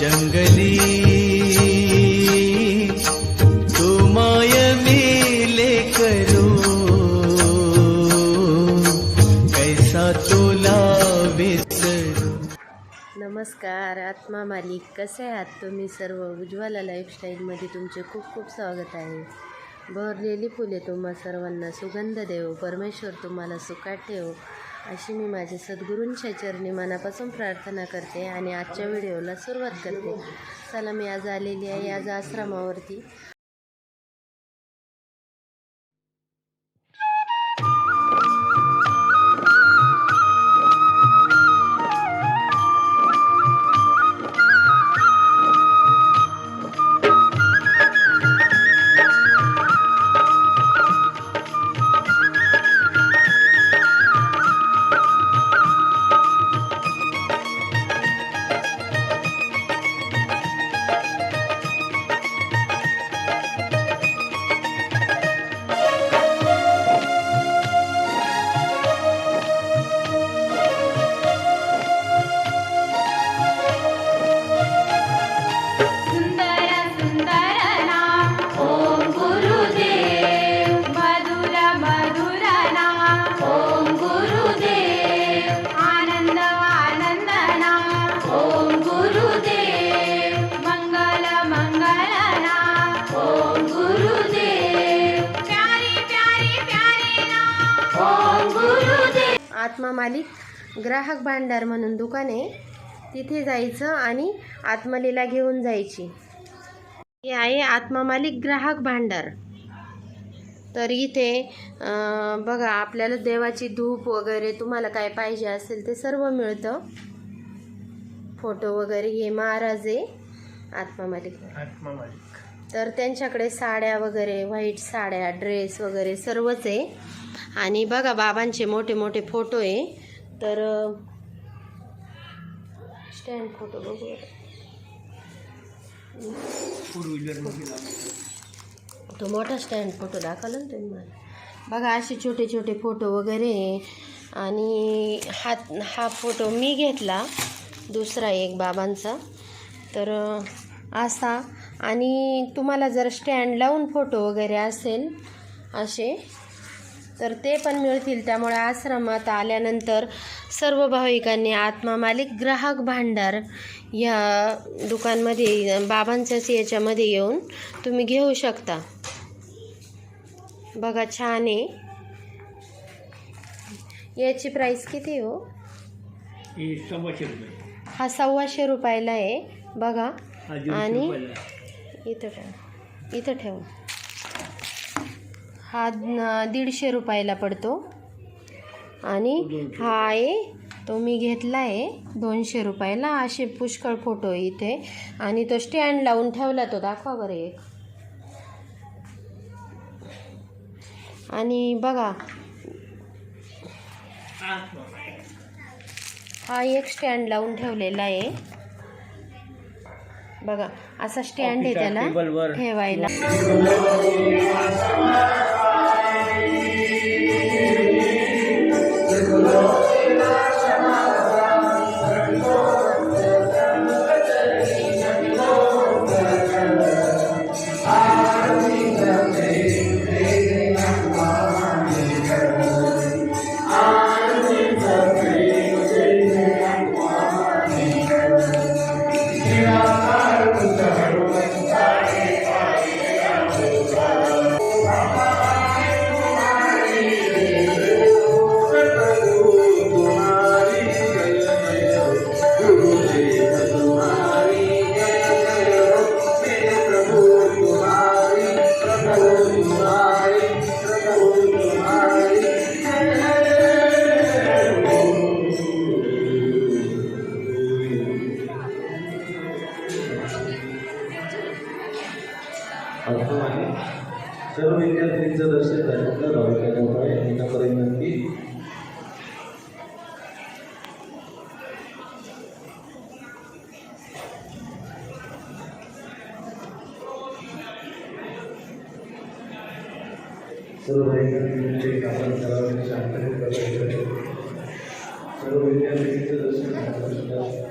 जंगली तू माय मेले करू कैसा तुला विसरू. नमस्कार आत्मा मालिक, कसे आहात तुम्ही सर्व? उज्ज्वला लाईफस्टाईलमध्ये तुमचे खूप खूप स्वागत आहे. बहरलेली फुले तुम्हा सर्वांना सुगंध देव, परमेश्वर तुम्हाला सुखात ठेव अशी मी माझ्या सद्गुरूंच्या चरणी मनापासून प्रार्थना करते आणि आजच्या व्हिडिओला सुरुवात करते. चला, मी आज आलेली आहे आज आश्रमावरती. आत्मा मालिक ग्राहक भांडार म्हणून दुकान आहे, तिथे जायचं आणि आत्मलीला घेऊन जायची. हे आहे आत्मा मालिक ग्राहक भांडार. तर इथे बघा, आपल्याला देवाची धूप वगैरे तुम्हाला काय पाहिजे असेल ते सर्व मिळतं. फोटो वगैरे, हे महाराज आहे आत्मा मालिक. तर त्यांच्याकडे साड्या वगैरे, व्हाईट साड्या, ड्रेस वगैरे सर्वच आहे. आणि बघा, बाबांचे मोठे मोठे फोटो आहे. तर स्टँड फोटो बघू, तो मोठा स्टँड फोटो दाखवला ना तुम्ही मला. बघा, असे छोटे छोटे फोटो वगैरे आहे. आणि हा फोटो मी घेतला, दुसरा एक बाबांचा. तर असा, आणि तुम्हाला जर स्टँड लावून फोटो वगैरे असेल असे तर ते पण मिळतील. त्यामुळे आश्रमात आल्यानंतर सर्व भाविकांनी आत्मा मालिक ग्राहक भांडार या दुकानमध्ये, बाबांच्याच याच्यामध्ये येऊन तुम्ही घेऊ शकता. बघा, छान आहे. याची प्राईस किती हो? हा 125 रुपयाला आहे. बघा, आणि इथं ठेव. हा 150 रुपयाला पडतो. आणि हा आहे तो मी घेतला आहे 200 रुपयाला. असे पुष्कळ फोटो आहे इथे. आणि तो स्टँड लावून ठेवला, तो दाखवा बरं एक. आणि बघा, हा एक स्टँड लावून ठेवलेला आहे. बघा, असा स्टँड आहे त्याला ठेवायला. सर्व विद्यार्थ्यांचं दर्शन झाल्यानंतर भाविकांना येण्यापर्यंत विनंती. सर्व भाविकांचे आपण करावे शांततेत करायचे. सर्व विद्यार्थ्यांचं दर्शन झाल्यानंतर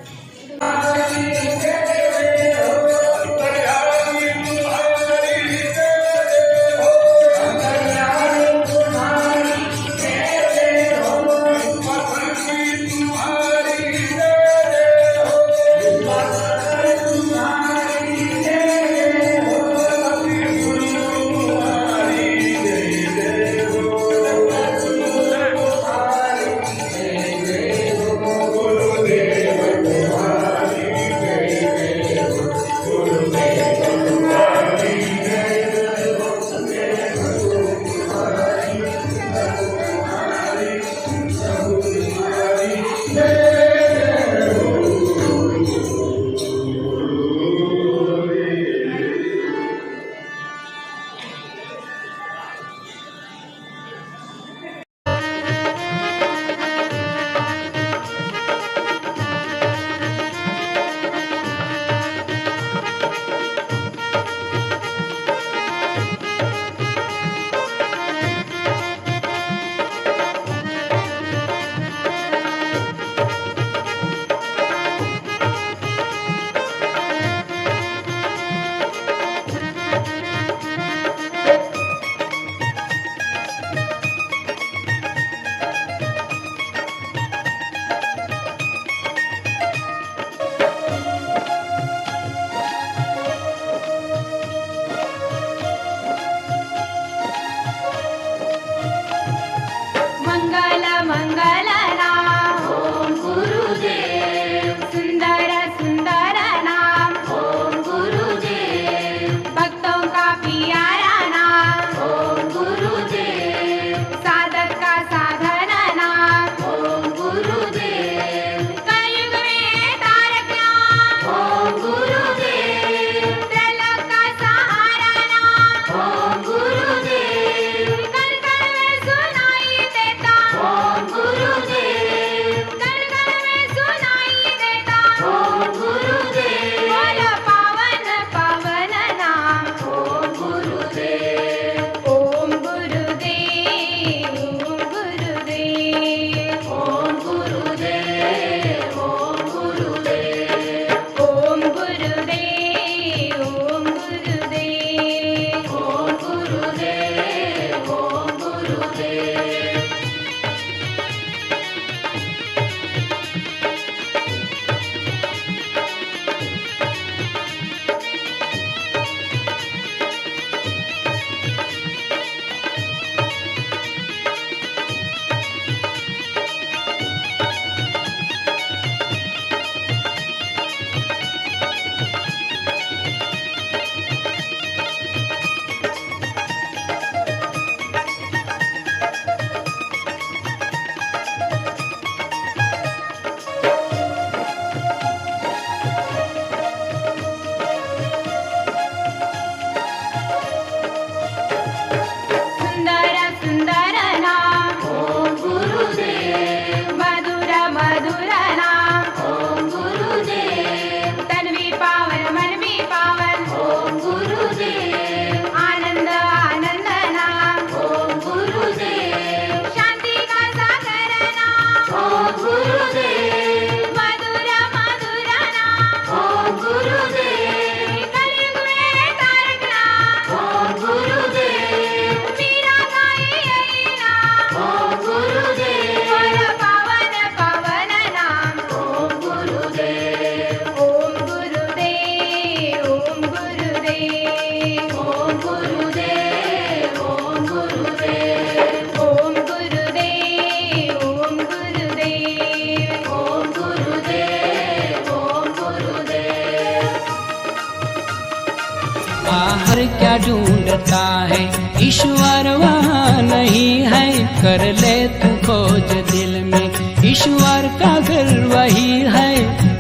बाहर क्या ढूंढता है, ईश्वर वहाँ नहीं है, कर ले तू खोज दिल में, ईश्वर का घर वही है,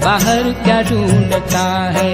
बाहर क्या ढूंढता है।